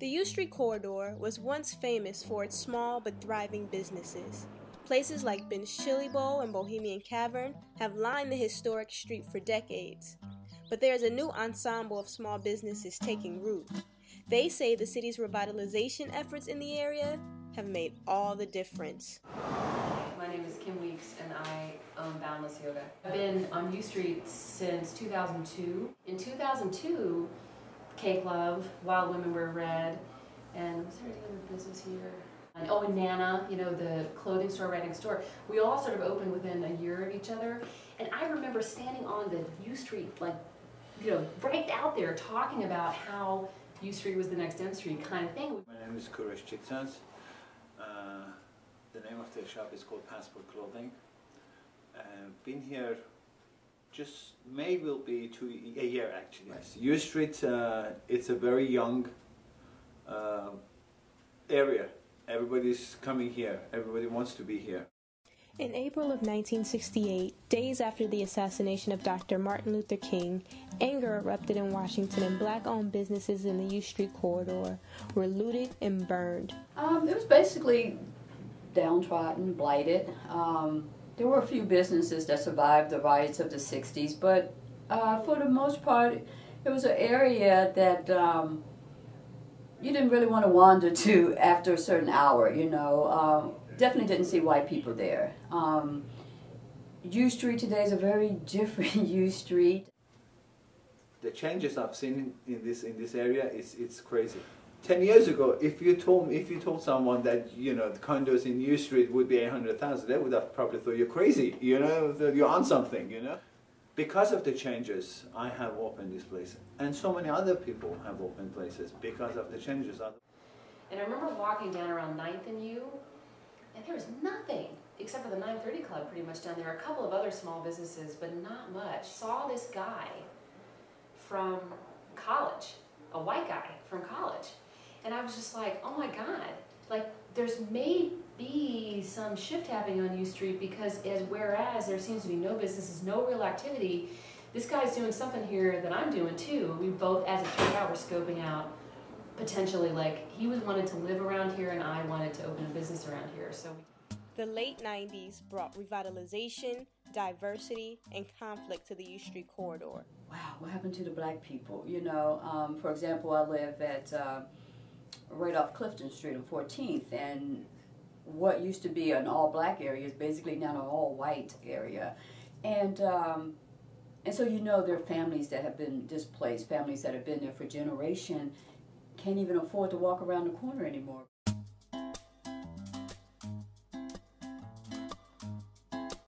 The U Street corridor was once famous for its small but thriving businesses. Places like Ben's Chili Bowl and Bohemian Cavern have lined the historic street for decades. But there is a new ensemble of small businesses taking root. They say the city's revitalization efforts in the area have made all the difference. My name is Kim Weeks and I own Boundless Yoga. I've been on U Street since 2002. In 2002, Cake Love, Wild Women Wear Red, and was there any other business here? And Nana, you know, the clothing store right next door. We all sort of opened within a year of each other. And I remember standing on the U Street, like, you know, right out there talking about how U Street was the next M Street kind of thing. My name is Kuresh Chitsans. The name of the shop is called Passport Clothing. Been here just May will be a year actually. Yes. U Street, it's a very young area. Everybody's coming here. Everybody wants to be here. In April of 1968, days after the assassination of Dr. Martin Luther King, anger erupted in Washington and black-owned businesses in the U Street corridor were looted and burned. It was basically downtrodden, blighted. There were a few businesses that survived the riots of the 60s, but for the most part, it was an area that you didn't really want to wander to after a certain hour, you know. Definitely didn't see white people there. U Street today is a very different U Street. The changes I've seen in this area it's crazy. 10 years ago, if you told someone that, you know, the condos in U Street would be 800,000, they would have probably thought you're crazy, you know, that you're on something, you know. Because of the changes, I have opened this place, and so many other people have opened places because of the changes. And I remember walking down around 9th and U, and there was nothing except for the 930 Club pretty much down there. A couple of other small businesses, but not much. Saw this guy from college, a white guy from college. And I was just like, oh my God, like there's maybe some shift happening on U Street because whereas there seems to be no businesses, no real activity, this guy's doing something here that I'm doing too. We both, as it turned out, were scoping out potentially, like he wanted to live around here and I wanted to open a business around here. So the late 90s brought revitalization, diversity, and conflict to the U Street corridor. Wow, what happened to the black people? You know, for example, I live at right off Clifton Street on 14th, and what used to be an all-black area is basically now an all-white area. And so you know there are families that have been displaced, families that have been there for generations, can't even afford to walk around the corner anymore.